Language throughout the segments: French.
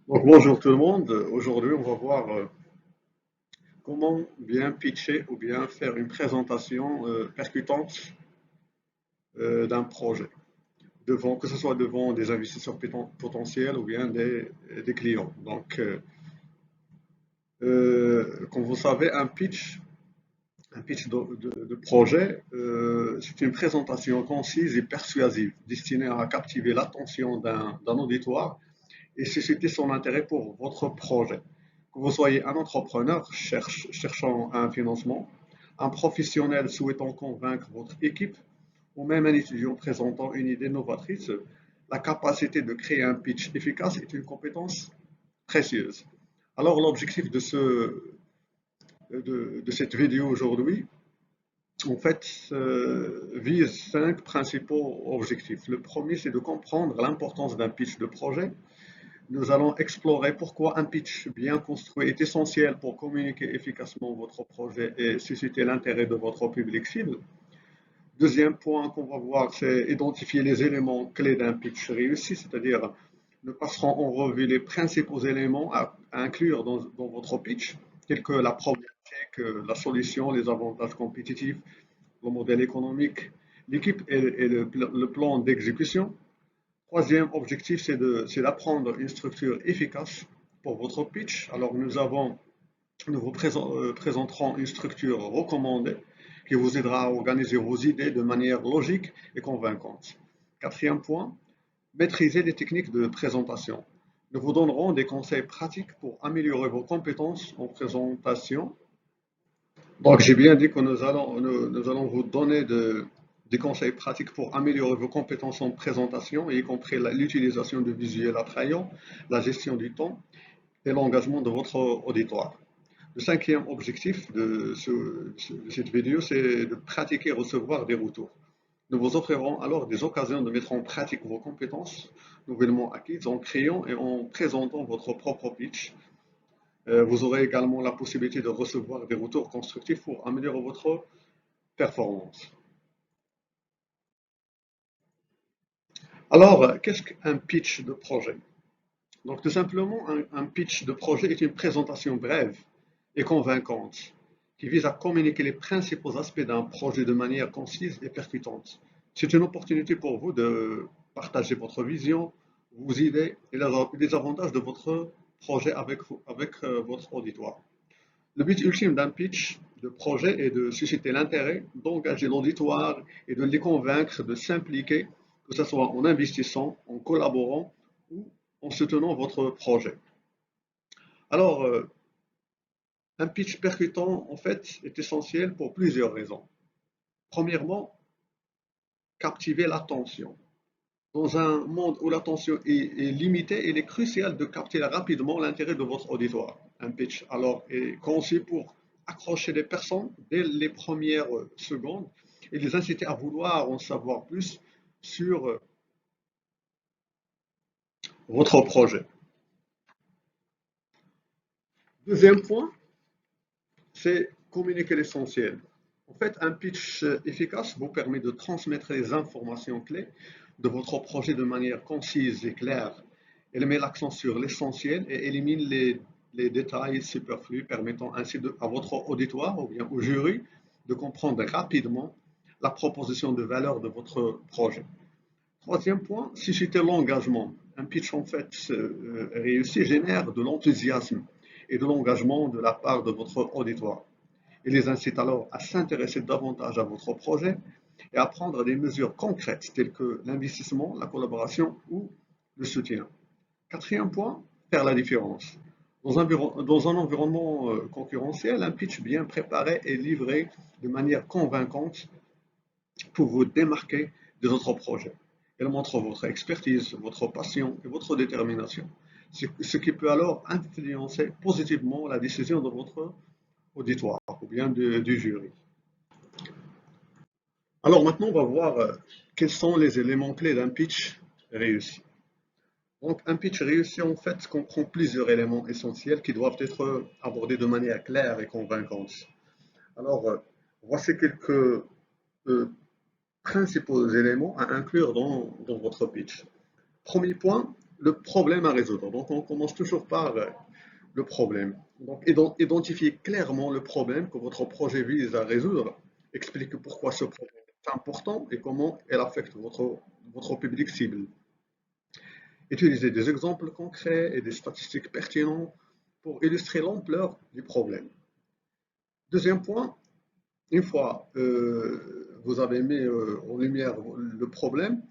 Donc bonjour tout le monde. Aujourd'hui, on va voir comment bien pitcher ou bien faire une présentation percutante d'un projet, que ce soit devant des investisseurs potentiels ou bien des clients. Comme vous savez, un pitch de projet, c'est une présentation concise et persuasive destinée à captiver l'attention d'un auditoire et susciter son intérêt pour votre projet. Que vous soyez un entrepreneur cherchant un financement, un professionnel souhaitant convaincre votre équipe, ou même un étudiant présentant une idée novatrice, la capacité de créer un pitch efficace est une compétence précieuse. Alors l'objectif de cette vidéo aujourd'hui, en fait, vise cinq principaux objectifs. Le premier, c'est de comprendre l'importance d'un pitch de projet. Nous allons explorer pourquoi un pitch bien construit est essentiel pour communiquer efficacement votre projet et susciter l'intérêt de votre public cible. Deuxième point qu'on va voir, c'est identifier les éléments clés d'un pitch réussi, c'est-à-dire nous passerons en revue les principaux éléments à inclure dans votre pitch, tels que la problématique, la solution, les avantages compétitifs, le modèle économique, l'équipe et le plan d'exécution. Troisième objectif, c'est d'apprendre une structure efficace pour votre pitch. Alors, nous vous présenterons une structure recommandée qui vous aidera à organiser vos idées de manière logique et convaincante. Quatrième point, maîtriser les techniques de présentation. Nous vous donnerons des conseils pratiques pour améliorer vos compétences en présentation. Donc, j'ai bien dit que nous allons vous donner des conseils pratiques pour améliorer vos compétences en présentation, y compris l'utilisation de visuels attrayants, la gestion du temps et l'engagement de votre auditoire. Le cinquième objectif de cette vidéo, c'est de pratiquer et recevoir des retours. Nous vous offrirons alors des occasions de mettre en pratique vos compétences nouvellement acquises en créant et en présentant votre propre pitch. Vous aurez également la possibilité de recevoir des retours constructifs pour améliorer votre performance. Alors, qu'est-ce qu'un pitch de projet? Donc, tout simplement, un pitch de projet est une présentation brève et convaincante qui vise à communiquer les principaux aspects d'un projet de manière concise et percutante. C'est une opportunité pour vous de partager votre vision, vos idées et les avantages de votre projet avec votre auditoire. Le but ultime d'un pitch de projet est de susciter l'intérêt, d'engager l'auditoire et de les convaincre de s'impliquer, que ce soit en investissant, en collaborant ou en soutenant votre projet. Alors, un pitch percutant, en fait, est essentiel pour plusieurs raisons. Premièrement, captiver l'attention. Dans un monde où l'attention est limitée, il est crucial de capter rapidement l'intérêt de votre auditoire. Un pitch, alors, est conçu pour accrocher les personnes dès les premières secondes et les inciter à vouloir en savoir plus sur votre projet. Deuxième point, c'est communiquer l'essentiel. En fait, un pitch efficace vous permet de transmettre les informations clés de votre projet de manière concise et claire. Elle met l'accent sur l'essentiel et élimine les détails superflus, permettant ainsi à votre auditoire ou bien au jury de comprendre rapidement la proposition de valeur de votre projet. Troisième point, susciter l'engagement. Un pitch en fait réussi génère de l'enthousiasme et de l'engagement de la part de votre auditoire. Il les incite alors à s'intéresser davantage à votre projet et à prendre des mesures concrètes telles que l'investissement, la collaboration ou le soutien. Quatrième point, faire la différence. Dans un environnement concurrentiel, un pitch bien préparé et livré de manière convaincante pour vous démarquer des autres projets. Elle montre votre expertise, votre passion et votre détermination, ce qui peut alors influencer positivement la décision de votre auditoire ou bien du jury. Alors maintenant, on va voir quels sont les éléments clés d'un pitch réussi. Donc un pitch réussi en fait comprend plusieurs éléments essentiels qui doivent être abordés de manière claire et convaincante. Alors voici quelques euh, principaux éléments à inclure dans votre pitch. Premier point, le problème à résoudre. Donc, on commence toujours par le problème. Donc, identifiez clairement le problème que votre projet vise à résoudre. Expliquez pourquoi ce problème est important et comment il affecte votre public cible. Utilisez des exemples concrets et des statistiques pertinentes pour illustrer l'ampleur du problème. Deuxième point, une fois vous avez mis en lumière le problème,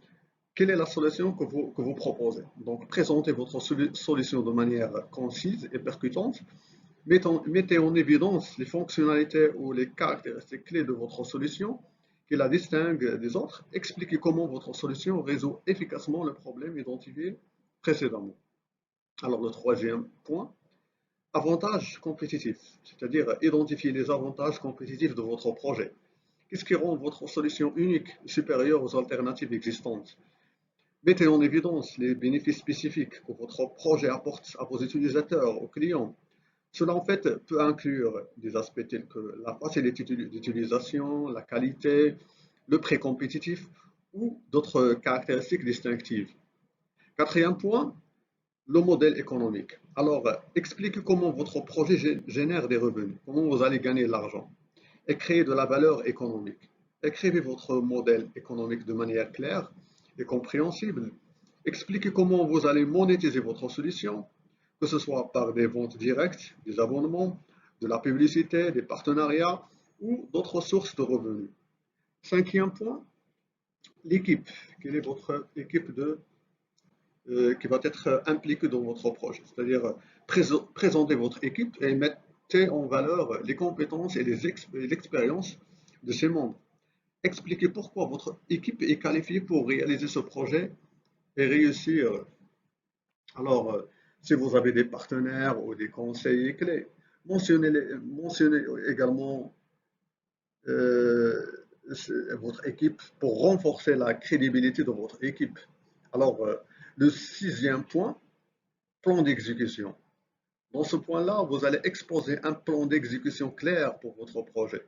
quelle est la solution que vous proposez? Donc, présentez votre solution de manière concise et percutante. Mettez en évidence les fonctionnalités ou les caractéristiques clés de votre solution qui la distinguent des autres. Expliquez comment votre solution résout efficacement le problème identifié précédemment. Alors, le troisième point, avantages compétitifs, c'est-à-dire identifier les avantages compétitifs de votre projet. Qu'est-ce qui rend votre solution unique et supérieure aux alternatives existantes? Mettez en évidence les bénéfices spécifiques que votre projet apporte à vos utilisateurs, aux clients. Cela en fait peut inclure des aspects tels que la facilité d'utilisation, la qualité, le prix compétitif ou d'autres caractéristiques distinctives. Quatrième point, le modèle économique. Alors, expliquez comment votre projet génère des revenus, comment vous allez gagner de l'argent et créer de la valeur économique. Écrivez votre modèle économique de manière claire et compréhensible. Expliquez comment vous allez monétiser votre solution, que ce soit par des ventes directes, des abonnements, de la publicité, des partenariats ou d'autres sources de revenus. Cinquième point, l'équipe. Quelle est votre équipe qui va être impliquée dans votre projet? C'est-à-dire, présentez votre équipe et mettez en valeur les compétences et l'expérience de ses membres. Expliquez pourquoi votre équipe est qualifiée pour réaliser ce projet et réussir. Alors, si vous avez des partenaires ou des conseillers clés, mentionnez également euh, votre équipe pour renforcer la crédibilité de votre équipe. Alors, le sixième point, plan d'exécution. Dans ce point-là, vous allez exposer un plan d'exécution clair pour votre projet.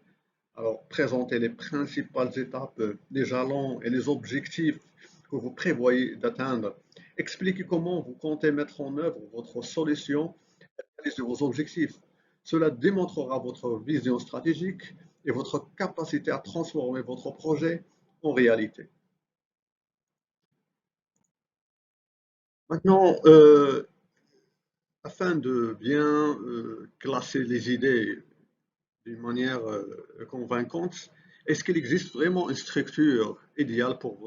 Alors, présentez les principales étapes, les jalons et les objectifs que vous prévoyez d'atteindre. Expliquez comment vous comptez mettre en œuvre votre solution et réaliser vos objectifs. Cela démontrera votre vision stratégique et votre capacité à transformer votre projet en réalité. Maintenant, afin de bien classer les idées d'une manière convaincante, est-ce qu'il existe vraiment une structure idéale pour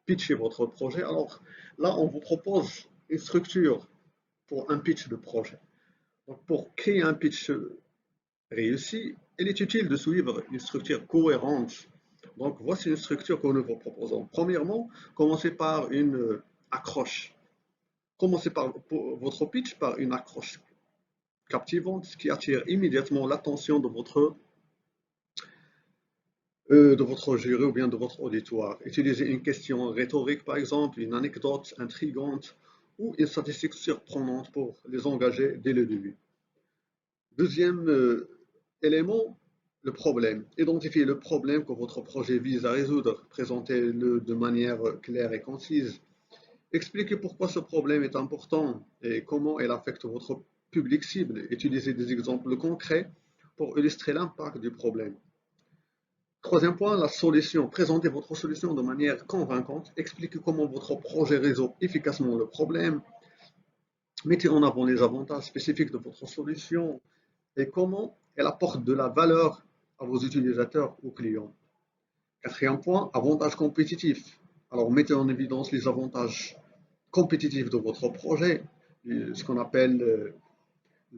pitcher votre projet? Alors là, on vous propose une structure pour un pitch de projet. Donc, pour créer un pitch réussi, il est utile de suivre une structure cohérente. Donc, voici une structure que nous vous proposons. Premièrement, commencez par une accroche. Commencez par votre pitch par une accroche captivante qui attire immédiatement l'attention de votre jury ou bien de votre auditoire. Utilisez une question rhétorique, par exemple, une anecdote intrigante ou une statistique surprenante pour les engager dès le début. Deuxième élément, le problème. Identifiez le problème que votre projet vise à résoudre. Présentez-le de manière claire et concise. Expliquez pourquoi ce problème est important et comment il affecte votre public cible. Utilisez des exemples concrets pour illustrer l'impact du problème. Troisième point, la solution. Présentez votre solution de manière convaincante. Expliquez comment votre projet résout efficacement le problème. Mettez en avant les avantages spécifiques de votre solution et comment elle apporte de la valeur à vos utilisateurs ou clients. Quatrième point, avantages compétitifs. Alors, mettez en évidence les avantages compétitifs de votre projet, ce qu'on appelle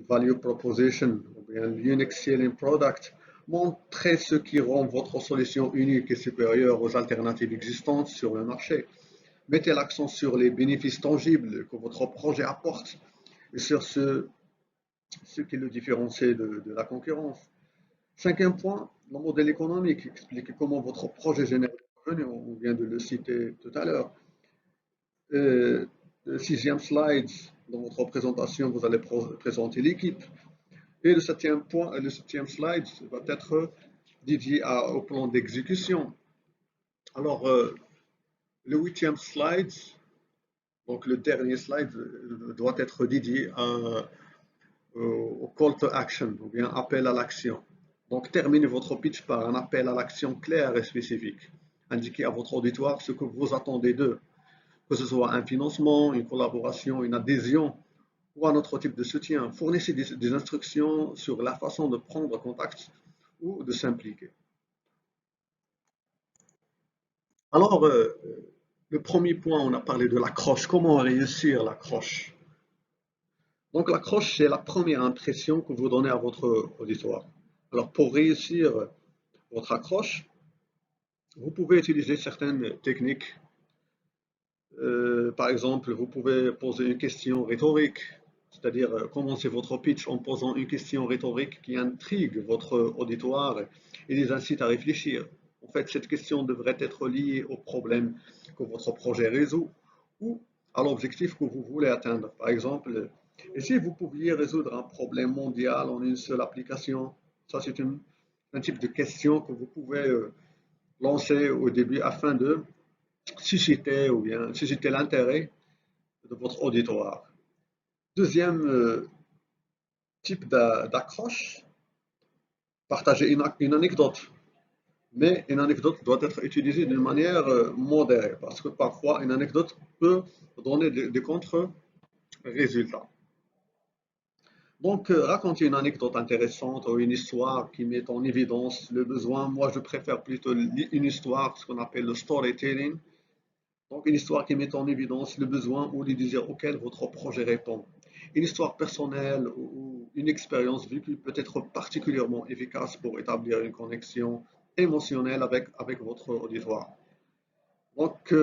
value proposition ou bien unique selling product. Montrez ce qui rend votre solution unique et supérieure aux alternatives existantes sur le marché. Mettez l'accent sur les bénéfices tangibles que votre projet apporte et sur ce qui le différencie de la concurrence. Cinquième point, le modèle économique. Expliquez comment votre projet génère des revenus, on vient de le citer tout à l'heure. Le sixième slide, dans votre présentation, vous allez présenter l'équipe. Et le septième point, le septième slide va être dédié au plan d'exécution. Alors, le huitième slide Donc le dernier slide doit être dédié au call to action, ou bien appel à l'action. Donc terminez votre pitch par un appel à l'action clair et spécifique. Indiquez à votre auditoire ce que vous attendez d'eux, que ce soit un financement, une collaboration, une adhésion ou un autre type de soutien. Fournissez des instructions sur la façon de prendre contact ou de s'impliquer. Alors, le premier point, on a parlé de l'accroche. Comment réussir l'accroche? Donc, l'accroche, c'est la première impression que vous donnez à votre auditoire. Alors, pour réussir votre accroche, vous pouvez utiliser certaines techniques. Par exemple, vous pouvez poser une question rhétorique, c'est-à-dire commencer votre pitch en posant une question rhétorique qui intrigue votre auditoire et les incite à réfléchir. En fait, cette question devrait être liée au problème que votre projet résout ou à l'objectif que vous voulez atteindre. Par exemple, et si vous pouviez résoudre un problème mondial en une seule application, ça c'est un type de question que vous pouvez lancer au début afin de susciter ou bien susciter l'intérêt de votre auditoire. Deuxième type d'accroche, partager une anecdote. Mais une anecdote doit être utilisée d'une manière modérée parce que parfois une anecdote peut donner des contre-résultats. Donc, raconter une anecdote intéressante ou une histoire qui met en évidence le besoin. Moi, je préfère plutôt une histoire, ce qu'on appelle le storytelling. Donc, une histoire qui met en évidence le besoin ou les désirs auxquels votre projet répond. Une histoire personnelle ou une expérience vécue peut être particulièrement efficace pour établir une connexion émotionnelle avec votre auditoire. Donc,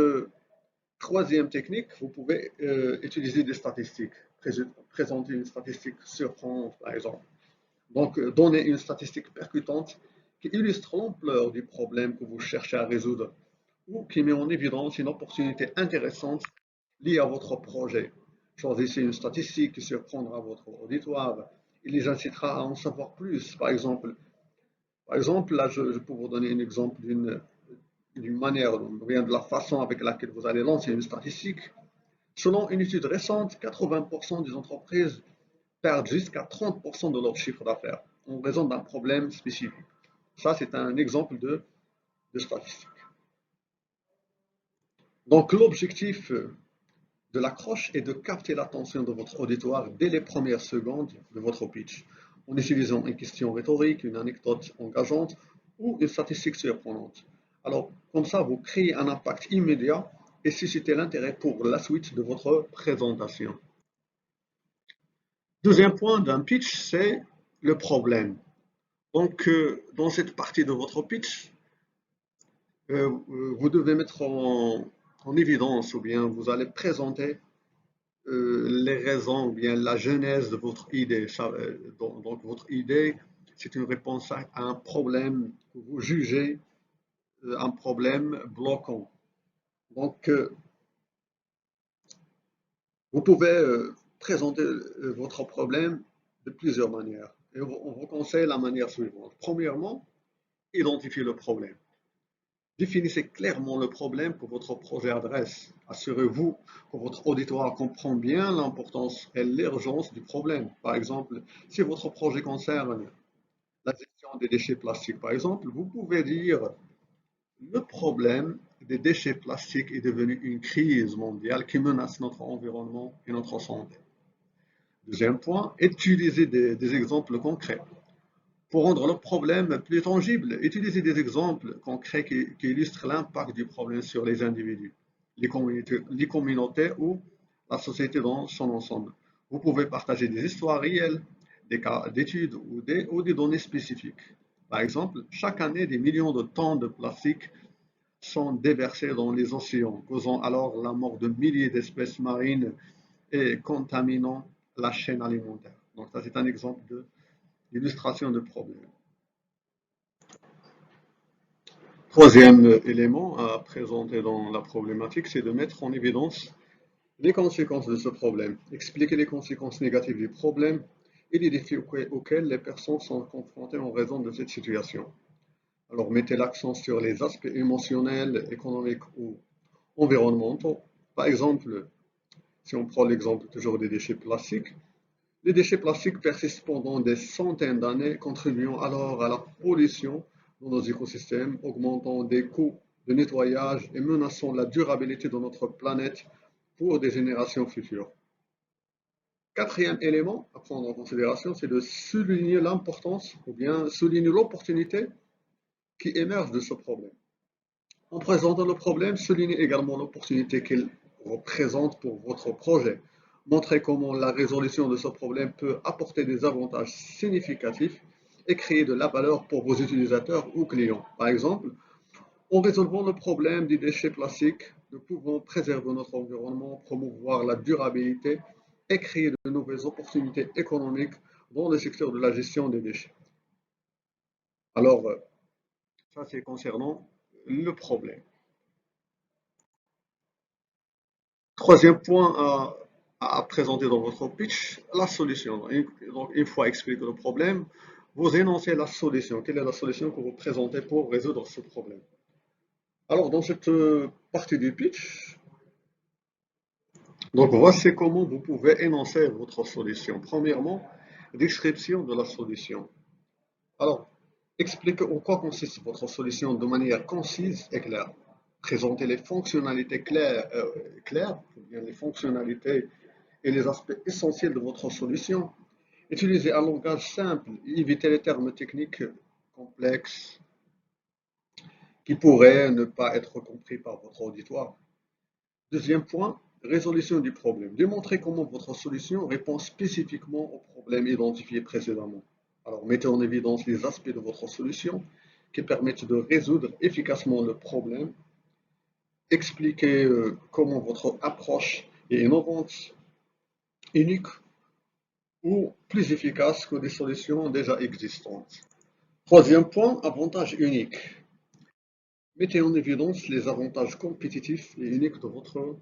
troisième technique, vous pouvez utiliser des statistiques, présenter une statistique surprenante, par exemple. Donc, donner une statistique percutante qui illustre l'ampleur du problème que vous cherchez à résoudre ou qui met en évidence une opportunité intéressante liée à votre projet. Choisissez une statistique qui surprendra votre auditoire et les incitera à en savoir plus. Par exemple, là, je peux vous donner un exemple d'une manière, ou bien de la façon avec laquelle vous allez lancer une statistique. Selon une étude récente, 80% des entreprises perdent jusqu'à 30% de leur chiffre d'affaires en raison d'un problème spécifique. Ça, c'est un exemple de statistique. Donc, l'objectif de l'accroche est de capter l'attention de votre auditoire dès les premières secondes de votre pitch, en utilisant une question rhétorique, une anecdote engageante ou une statistique surprenante. Alors, comme ça, vous créez un impact immédiat et suscitez l'intérêt pour la suite de votre présentation. Deuxième point d'un pitch, c'est le problème. Donc, dans cette partie de votre pitch, vous devez mettre en évidence ou bien vous allez présenter les raisons ou bien la genèse de votre idée. Donc, votre idée, c'est une réponse à un problème que vous jugez un problème bloquant. Donc, vous pouvez présenter votre problème de plusieurs manières. Et on vous conseille la manière suivante. Premièrement, identifiez le problème. Définissez clairement le problème que votre projet adresse. Assurez-vous que votre auditoire comprend bien l'importance et l'urgence du problème. Par exemple, si votre projet concerne la gestion des déchets plastiques, par exemple, vous pouvez dire le problème des déchets plastiques est devenu une crise mondiale qui menace notre environnement et notre santé. Deuxième point, utilisez des exemples concrets. Pour rendre le problème plus tangible, utilisez des exemples concrets qui illustrent l'impact du problème sur les individus, les communautés ou la société dans son ensemble. Vous pouvez partager des histoires réelles, des cas d'études ou des données spécifiques. Par exemple, chaque année, des millions de tonnes de plastique sont déversés dans les océans, causant alors la mort de milliers d'espèces marines et contaminant la chaîne alimentaire. Donc ça, c'est un exemple d'illustration de problème. Troisième élément à présenter dans la problématique, c'est de mettre en évidence les conséquences de ce problème, expliquer les conséquences négatives du problème et les défis auxquels les personnes sont confrontées en raison de cette situation. Alors mettez l'accent sur les aspects émotionnels, économiques ou environnementaux. Par exemple, Si on prend l'exemple toujours des déchets plastiques, les déchets plastiques persistent pendant des centaines d'années, contribuant alors à la pollution dans nos écosystèmes, augmentant des coûts de nettoyage et menaçant la durabilité de notre planète pour des générations futures. Quatrième élément à prendre en considération, c'est de souligner l'importance ou bien souligner l'opportunité qui émerge de ce problème. En présentant le problème, soulignez également l'opportunité qu'il représente pour votre projet. Montrez comment la résolution de ce problème peut apporter des avantages significatifs et créer de la valeur pour vos utilisateurs ou clients. Par exemple, en résolvant le problème des déchets plastiques, nous pouvons préserver notre environnement, promouvoir la durabilité et créer de nouvelles opportunités économiques dans le secteur de la gestion des déchets. Alors, ça c'est concernant le problème. Troisième point à présenter dans votre pitch, la solution. Donc, une fois expliqué le problème, vous énoncez la solution. Quelle est la solution que vous présentez pour résoudre ce problème? Alors, dans cette partie du pitch, donc voici comment vous pouvez énoncer votre solution. Premièrement, description de la solution. Alors, expliquez en quoi consiste votre solution de manière concise et claire. Présentez les fonctionnalités claires, ou bien les fonctionnalités et les aspects essentiels de votre solution. Utilisez un langage simple et évitez les termes techniques complexes qui pourraient ne pas être compris par votre auditoire. Deuxième point, résolution du problème. Démontrez comment votre solution répond spécifiquement aux problèmes identifiés précédemment. Alors, mettez en évidence les aspects de votre solution qui permettent de résoudre efficacement le problème. Expliquez comment votre approche est innovante, unique ou plus efficace que des solutions déjà existantes. Troisième point, avantage unique. Mettez en évidence les avantages compétitifs et uniques de votre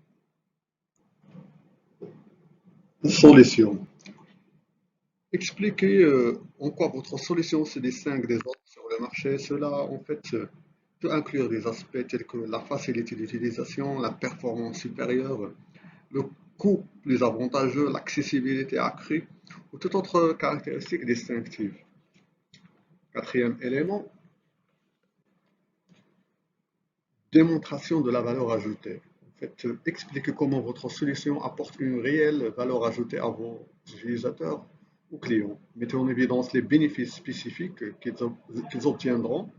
solution. Expliquez en quoi votre solution se distingue des autres sur le marché. Cela, en fait, peut inclure des aspects tels que la facilité d'utilisation, la performance supérieure, le coût plus avantageux, l'accessibilité accrue ou toute autre caractéristique distinctive. Quatrième élément, démonstration de la valeur ajoutée. En fait, expliquez comment votre solution apporte une réelle valeur ajoutée à vos utilisateurs ou clients. Mettez en évidence les bénéfices spécifiques qu'ils obtiendront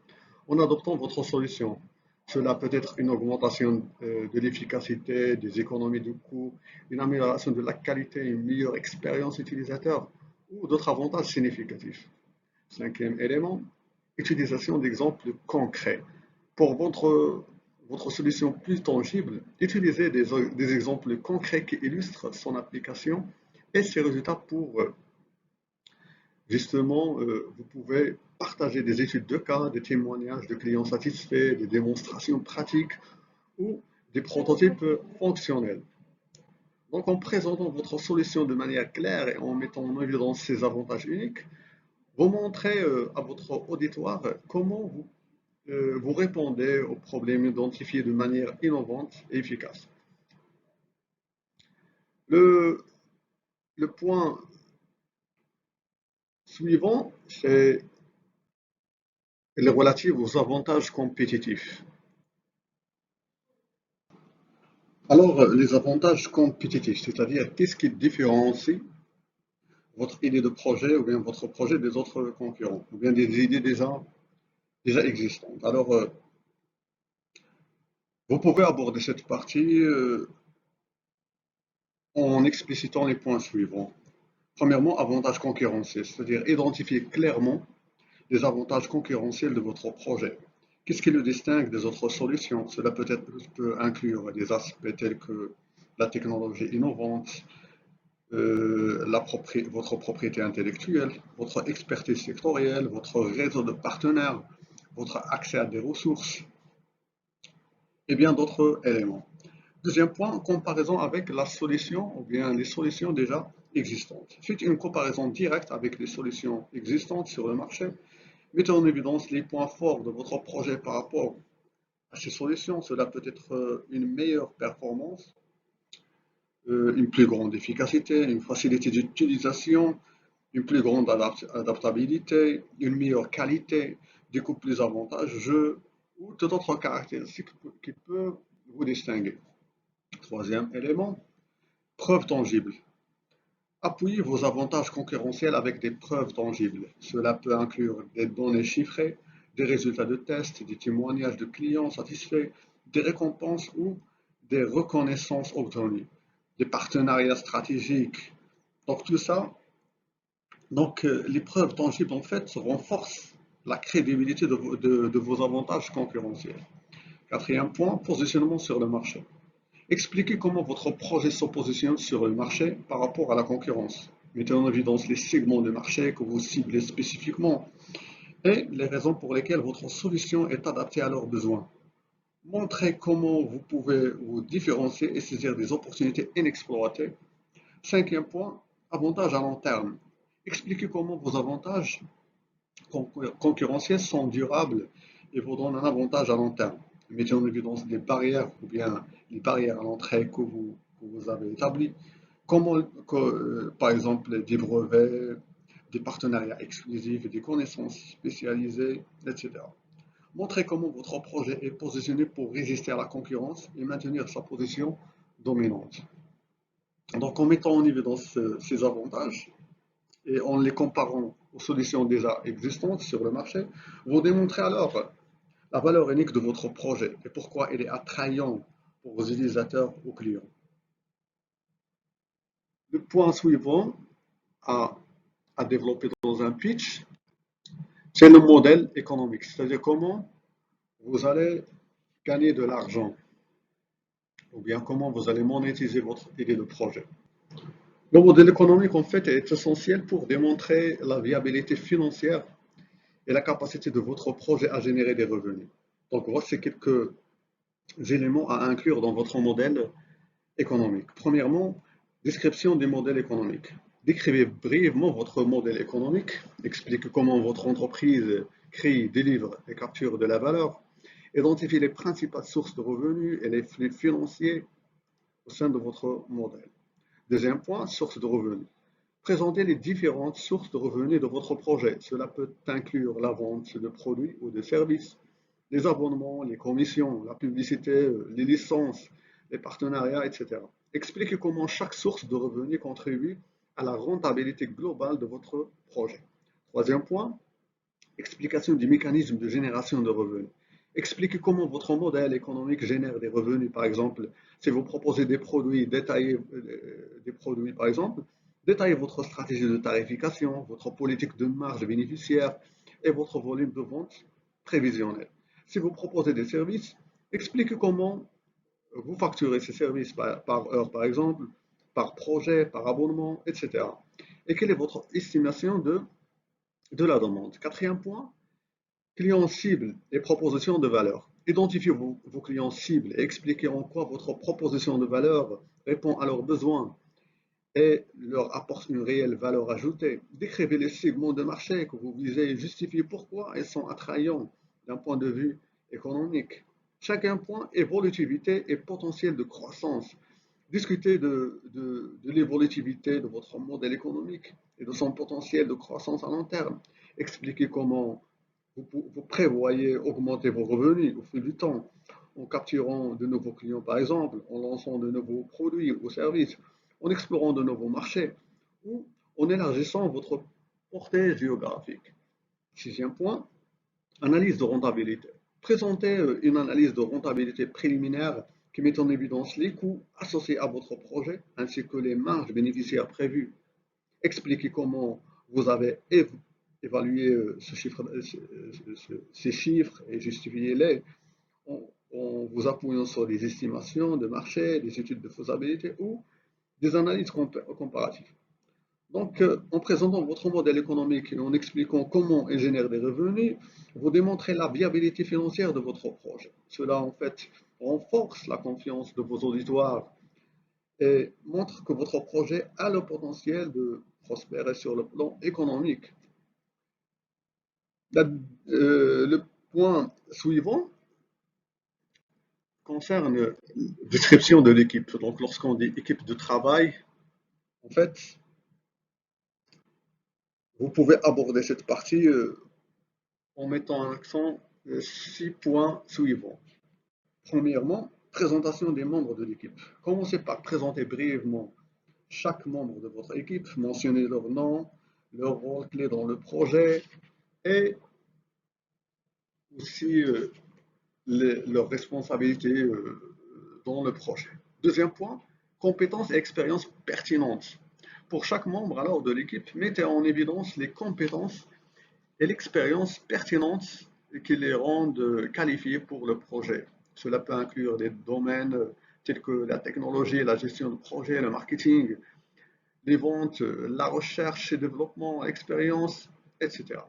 en adoptant votre solution. Cela peut être une augmentation de l'efficacité, des économies de coûts, une amélioration de la qualité, une meilleure expérience utilisateur ou d'autres avantages significatifs. Cinquième élément, utilisation d'exemples concrets. Pour votre solution plus tangible, utilisez des exemples concrets qui illustrent son application et ses résultats pour justement, vous pouvez partager des études de cas, des témoignages de clients satisfaits, des démonstrations pratiques ou des prototypes fonctionnels. Donc, en présentant votre solution de manière claire et en mettant en évidence ses avantages uniques, vous montrez à votre auditoire comment vous répondez aux problèmes identifiés de manière innovante et efficace. Le, le point suivant, c'est relatif aux avantages compétitifs. Alors, les avantages compétitifs, c'est-à-dire qu'est-ce qui différencie votre idée de projet ou bien votre projet des autres concurrents, ou bien des idées déjà existantes. Alors, vous pouvez aborder cette partie en explicitant les points suivants. Premièrement, avantages concurrentiels, c'est-à-dire identifier clairement les avantages concurrentiels de votre projet. Qu'est-ce qui le distingue des autres solutions? Cela peut inclure des aspects tels que la technologie innovante, votre propriété intellectuelle, votre expertise sectorielle, votre réseau de partenaires, votre accès à des ressources et bien d'autres éléments. Deuxième point, comparaison avec la solution ou bien les solutions déjà existantes. Faites une comparaison directe avec les solutions existantes sur le marché. Mettez en évidence les points forts de votre projet par rapport à ces solutions. Cela peut être une meilleure performance, une plus grande efficacité, une facilité d'utilisation, une plus grande adaptabilité, une meilleure qualité, des coûts plus avantageux ou tout autre caractéristique qui peut vous distinguer. Troisième élément, preuves tangibles. Appuyez vos avantages concurrentiels avec des preuves tangibles. Cela peut inclure des données chiffrées, des résultats de tests, des témoignages de clients satisfaits, des récompenses ou des reconnaissances obtenues, des partenariats stratégiques. Donc tout ça, les preuves tangibles en fait renforcent la crédibilité de vos avantages concurrentiels. Quatrième point, positionnement sur le marché. Expliquez comment votre projet se positionne sur le marché par rapport à la concurrence. Mettez en évidence les segments de marché que vous ciblez spécifiquement et les raisons pour lesquelles votre solution est adaptée à leurs besoins. Montrez comment vous pouvez vous différencier et saisir des opportunités inexploitées. Cinquième point, avantages à long terme. Expliquez comment vos avantages concurrentiels sont durables et vous donnent un avantage à long terme. Mettez en évidence des barrières ou bien les barrières à l'entrée que vous avez établies, par exemple des brevets, des partenariats exclusifs, des connaissances spécialisées, etc. Montrez comment votre projet est positionné pour résister à la concurrence et maintenir sa position dominante. Donc en mettant en évidence ces avantages, et en les comparant aux solutions déjà existantes sur le marché, vous démontrez alors la valeur unique de votre projet et pourquoi il est attrayant pour vos utilisateurs ou clients. Le point suivant à, à développer dans un pitch, c'est le modèle économique, c'est-à-dire comment vous allez gagner de l'argent ou bien comment vous allez monétiser votre idée de projet. Le modèle économique, en fait, est essentiel pour démontrer la viabilité financière et la capacité de votre projet à générer des revenus. Donc, voici quelques éléments à inclure dans votre modèle économique. Premièrement, description du modèle économique. Décrivez brièvement votre modèle économique, expliquez comment votre entreprise crée, délivre et capture de la valeur, identifiez les principales sources de revenus et les flux financiers au sein de votre modèle. Deuxième point, sources de revenus. Présentez les différentes sources de revenus de votre projet. Cela peut inclure la vente de produits ou de services, les abonnements, les commissions, la publicité, les licences, les partenariats, etc. Expliquez comment chaque source de revenus contribue à la rentabilité globale de votre projet. Troisième point, explication du mécanisme de génération de revenus. Expliquez comment votre modèle économique génère des revenus. Par exemple, si vous proposez des produits, détaillez des produits, par exemple, détaillez votre stratégie de tarification, votre politique de marge bénéficiaire et votre volume de vente prévisionnel. Si vous proposez des services, expliquez comment vous facturez ces services par heure, par exemple, par projet, par abonnement, etc. Et quelle est votre estimation de la demande. Quatrième point, clients cibles et propositions de valeur. Identifiez vos clients cibles et expliquez en quoi votre proposition de valeur répond à leurs besoins et leur apporte une réelle valeur ajoutée. Décrivez les segments de marché que vous visez et justifiez pourquoi ils sont attrayants d'un point de vue économique. Chacun point, évolutivité et potentiel de croissance. Discutez de l'évolutivité de votre modèle économique et de son potentiel de croissance à long terme. Expliquez comment vous prévoyez augmenter vos revenus au fil du temps en capturant de nouveaux clients, par exemple, en lançant de nouveaux produits ou services, en explorant de nouveaux marchés ou en élargissant votre portée géographique. Sixième point, analyse de rentabilité. Présentez une analyse de rentabilité préliminaire qui met en évidence les coûts associés à votre projet ainsi que les marges bénéficiaires prévues. Expliquez comment vous avez évalué ces chiffres et justifiez-les en vous appuyant sur des estimations de marché, des études de faisabilité ou des analyses comparatives. Donc, en présentant votre modèle économique et en expliquant comment il génère des revenus, vous démontrez la viabilité financière de votre projet. Cela, en fait, renforce la confiance de vos auditoires et montre que votre projet a le potentiel de prospérer sur le plan économique. Le point suivant, concerne la description de l'équipe. Donc, lorsqu'on dit équipe de travail, en fait, vous pouvez aborder cette partie en mettant un accent 6 points suivants. Premièrement, présentation des membres de l'équipe. Commencez par présenter brièvement chaque membre de votre équipe, mentionnez leur nom, leur rôle clé dans le projet et aussi leurs responsabilités dans le projet. Deuxième point, compétences et expériences pertinentes. Pour chaque membre alors de l'équipe, mettez en évidence les compétences et l'expérience pertinente qui les rendent qualifiés pour le projet. Cela peut inclure des domaines tels que la technologie, la gestion de projet, le marketing, les ventes, la recherche et développement, l'expérience, etc.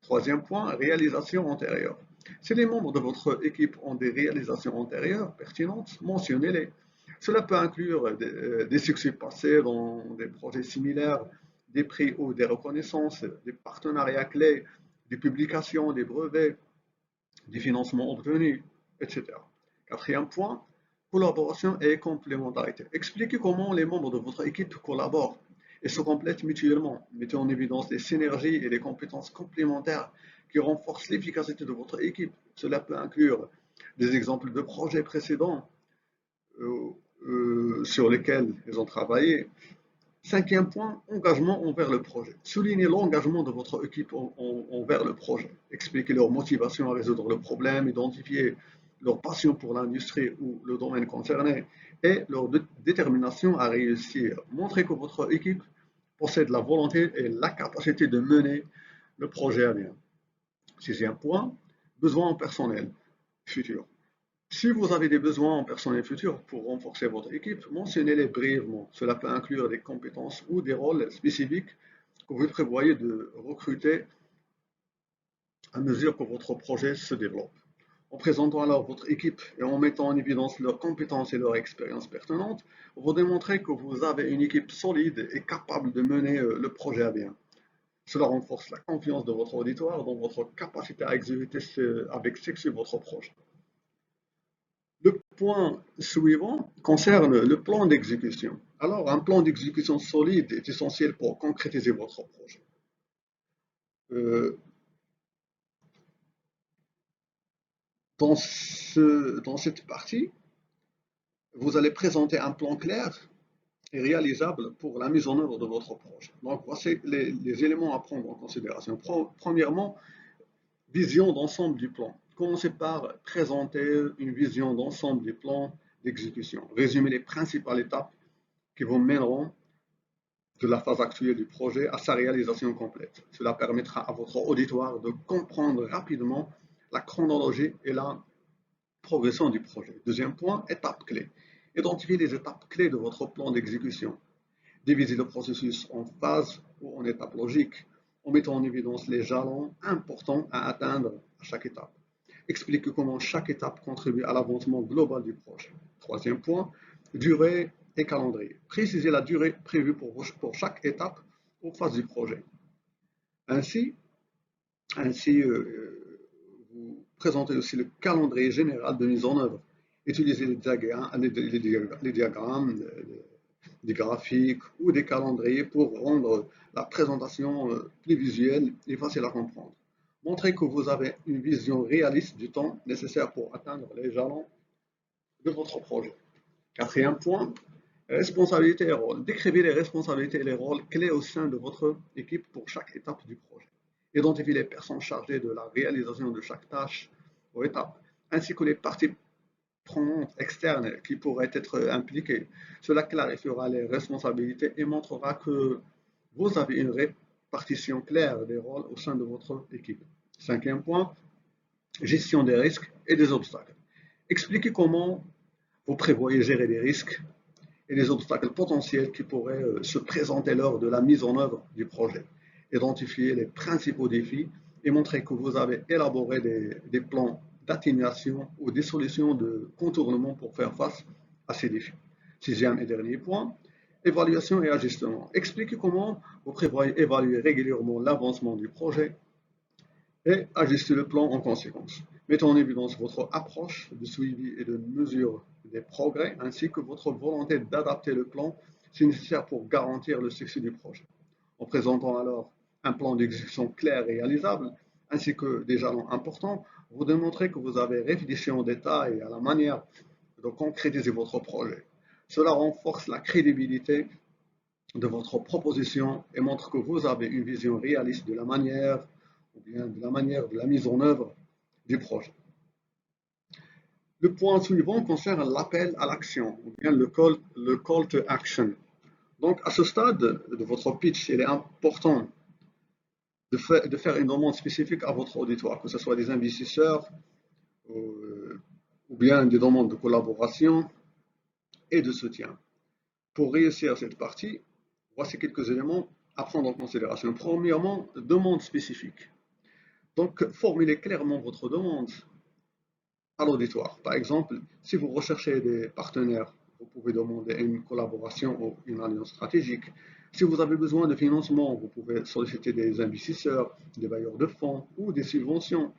Troisième point, réalisation antérieure. Si les membres de votre équipe ont des réalisations antérieures pertinentes, mentionnez-les. Cela peut inclure des succès passés dans des projets similaires, des prix ou des reconnaissances, des partenariats clés, des publications, des brevets, des financements obtenus, etc. Quatrième point, collaboration et complémentarité. Expliquez comment les membres de votre équipe collaborent et se complètent mutuellement. Mettez en évidence les synergies et les compétences complémentaires qui renforcent l'efficacité de votre équipe. Cela peut inclure des exemples de projets précédents euh, sur lesquels ils ont travaillé. Cinquième point, engagement envers le projet. Soulignez l'engagement de votre équipe envers le projet. Expliquez leur motivation à résoudre le problème, identifiez leur passion pour l'industrie ou le domaine concerné et leur détermination à réussir. Montrez que votre équipe possède la volonté et la capacité de mener le projet à bien. Sixième point, besoins en personnel futur. Si vous avez des besoins en personnel futur pour renforcer votre équipe, mentionnez-les brièvement. Cela peut inclure des compétences ou des rôles spécifiques que vous prévoyez de recruter à mesure que votre projet se développe. En présentant alors votre équipe et en mettant en évidence leurs compétences et leur expérience pertinente, vous démontrez que vous avez une équipe solide et capable de mener le projet à bien. Cela renforce la confiance de votre auditoire dans votre capacité à exécuter avec succès votre projet. Le point suivant concerne le plan d'exécution. Alors, un plan d'exécution solide est essentiel pour concrétiser votre projet. Euh, dans cette partie, vous allez présenter un plan clair et réalisable pour la mise en œuvre de votre projet. Donc, voici les éléments à prendre en considération. Premièrement, vision d'ensemble du plan. Commencez par présenter une vision d'ensemble du plan d'exécution. Résumez les principales étapes qui vous mèneront de la phase actuelle du projet à sa réalisation complète. Cela permettra à votre auditoire de comprendre rapidement la chronologie et la progression du projet. Deuxième point, étapes clés. Identifiez les étapes clés de votre plan d'exécution. Divisez le processus en phases ou en étapes logiques, en mettant en évidence les jalons importants à atteindre à chaque étape. Expliquez comment chaque étape contribue à l'avancement global du projet. Troisième point, durée et calendrier. Précisez la durée prévue pour chaque étape ou phase du projet. Ainsi, vous présentez aussi le calendrier général de mise en œuvre. Utilisez les diagrammes, des graphiques ou des calendriers pour rendre la présentation plus visuelle et facile à comprendre. Montrez que vous avez une vision réaliste du temps nécessaire pour atteindre les jalons de votre projet. Quatrième point, responsabilités et rôles. Décrivez les responsabilités et les rôles clés au sein de votre équipe pour chaque étape du projet. Identifiez les personnes chargées de la réalisation de chaque tâche ou étape, ainsi que les parties prenantes externes qui pourraient être impliquées. Cela clarifiera les responsabilités et montrera que vous avez une répartition claire des rôles au sein de votre équipe. Cinquième point, gestion des risques et des obstacles. Expliquez comment vous prévoyez gérer les risques et les obstacles potentiels qui pourraient se présenter lors de la mise en œuvre du projet. Identifiez les principaux défis et montrez que vous avez élaboré des plans d'atténuation ou des solutions de contournement pour faire face à ces défis. Sixième et dernier point, évaluation et ajustement. Expliquez comment vous prévoyez évaluer régulièrement l'avancement du projet et ajuster le plan en conséquence. Mettez en évidence votre approche de suivi et de mesure des progrès, ainsi que votre volonté d'adapter le plan si nécessaire pour garantir le succès du projet. En présentant alors un plan d'exécution clair et réalisable, ainsi que des jalons importants, vous démontrez que vous avez réfléchi en détail à la manière de concrétiser votre projet. Cela renforce la crédibilité de votre proposition et montre que vous avez une vision réaliste de la manière ou bien de la manière de la mise en œuvre du projet. Le point suivant concerne l'appel à l'action, ou bien le call to action. Donc, à ce stade de votre pitch, il est important de faire une demande spécifique à votre auditoire, que ce soit des investisseurs ou bien des demandes de collaboration et de soutien. Pour réussir cette partie, voici quelques éléments à prendre en considération. Premièrement, demande spécifique. Donc, formulez clairement votre demande à l'auditoire. Par exemple, si vous recherchez des partenaires, vous pouvez demander une collaboration ou une alliance stratégique. Si vous avez besoin de financement, vous pouvez solliciter des investisseurs, des bailleurs de fonds ou des subventions.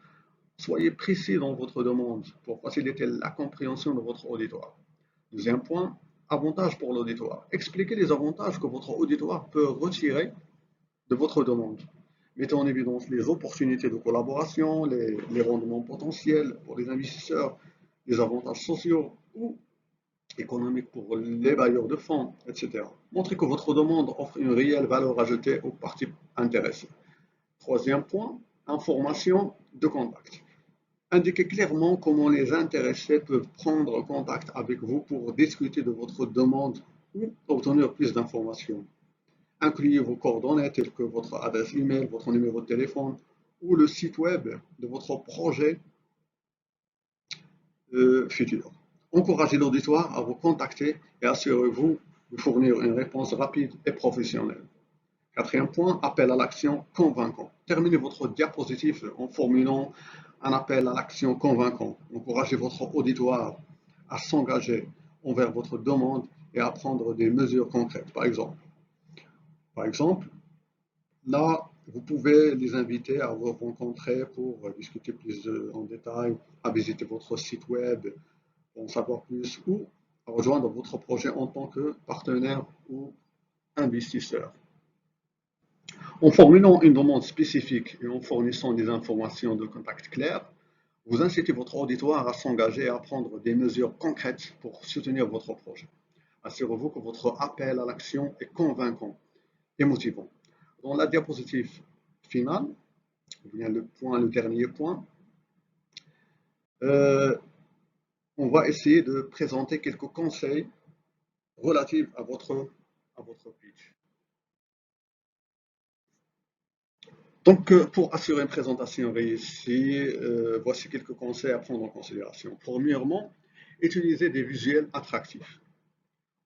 Soyez précis dans votre demande pour faciliter la compréhension de votre auditoire. Deuxième point, avantages pour l'auditoire. Expliquez les avantages que votre auditoire peut retirer de votre demande. Mettez en évidence les opportunités de collaboration, les rendements potentiels pour les investisseurs, les avantages sociaux ou économiques pour les bailleurs de fonds, etc. Montrez que votre demande offre une réelle valeur ajoutée aux parties intéressées. Troisième point, information de contact. Indiquez clairement comment les intéressés peuvent prendre contact avec vous pour discuter de votre demande ou obtenir plus d'informations. Incluez vos coordonnées telles que votre adresse email, votre numéro de téléphone ou le site web de votre projet futur. Encouragez l'auditoire à vous contacter et assurez-vous de fournir une réponse rapide et professionnelle. Quatrième point, appel à l'action convaincant. Terminez votre diapositive en formulant un appel à l'action convaincant. Encouragez votre auditoire à s'engager envers votre demande et à prendre des mesures concrètes. Par exemple, là, vous pouvez les inviter à vous rencontrer pour discuter plus en détail, à visiter votre site web pour en savoir plus ou à rejoindre votre projet en tant que partenaire ou investisseur. En formulant une demande spécifique et en fournissant des informations de contact claires, vous incitez votre auditoire à s'engager et à prendre des mesures concrètes pour soutenir votre projet. Assurez-vous que votre appel à l'action est convaincant et motivant. Dans la diapositive finale, le dernier point, on va essayer de présenter quelques conseils relatifs à votre pitch. Donc, pour assurer une présentation réussie, voici quelques conseils à prendre en considération. Premièrement, utilisez des visuels attractifs.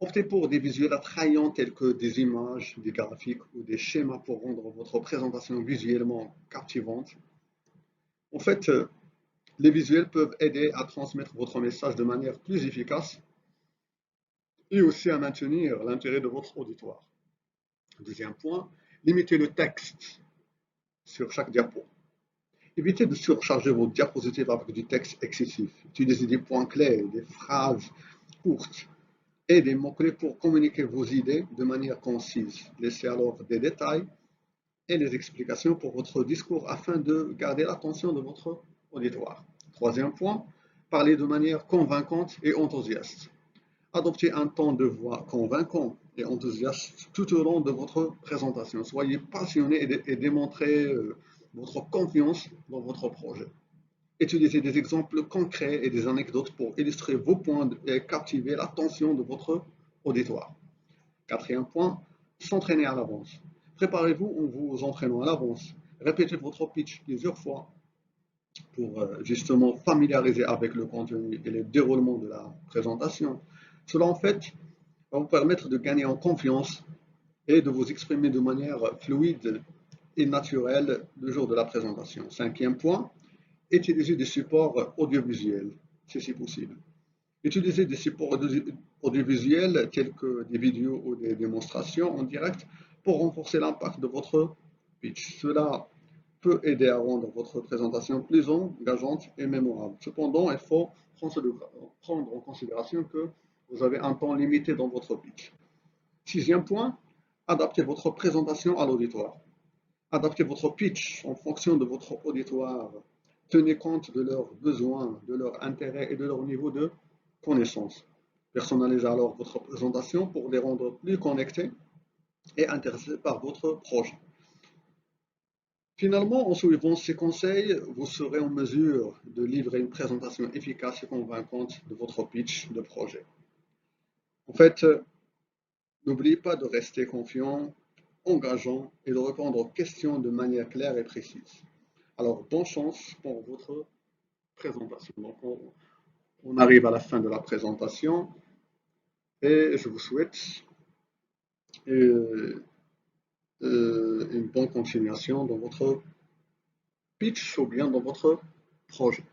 Optez pour des visuels attrayants tels que des images, des graphiques ou des schémas pour rendre votre présentation visuellement captivante. En fait, les visuels peuvent aider à transmettre votre message de manière plus efficace et aussi à maintenir l'intérêt de votre auditoire. Deuxième point, limitez le texte sur chaque diapo. Évitez de surcharger vos diapositives avec du texte excessif. Utilisez des points clés, des phrases courtes et des mots-clés pour communiquer vos idées de manière concise. Laissez alors des détails et des explications pour votre discours afin de garder l'attention de votre auditoire. Troisième point, parlez de manière convaincante et enthousiaste. Adoptez un ton de voix convaincant et enthousiaste tout au long de votre présentation. Soyez passionné et démontrez votre confiance dans votre projet. Utilisez des exemples concrets et des anecdotes pour illustrer vos points et captiver l'attention de votre auditoire. Quatrième point, s'entraîner à l'avance. Préparez-vous en vous entraînant à l'avance. Répétez votre pitch plusieurs fois pour justement familiariser avec le contenu et le déroulement de la présentation. Cela en fait va vous permettre de gagner en confiance et de vous exprimer de manière fluide et naturelle le jour de la présentation. Cinquième point, utilisez des supports audiovisuels, si c'est possible. Utilisez des supports audiovisuels tels que des vidéos ou des démonstrations en direct pour renforcer l'impact de votre pitch. Cela peut aider à rendre votre présentation plus engageante et mémorable. Cependant, il faut prendre en considération que vous avez un temps limité dans votre pitch. Sixième point, adaptez votre présentation à l'auditoire. Adaptez votre pitch en fonction de votre auditoire. Tenez compte de leurs besoins, de leurs intérêts et de leur niveau de connaissance. Personnalisez alors votre présentation pour les rendre plus connectés et intéressés par votre projet. Finalement, en suivant ces conseils, vous serez en mesure de livrer une présentation efficace et convaincante de votre pitch de projet. En fait, n'oubliez pas de rester confiant, engageant et de répondre aux questions de manière claire et précise. Alors, bonne chance pour votre présentation. Donc, on arrive à la fin de la présentation et je vous souhaite une bonne continuation dans votre pitch ou bien dans votre projet.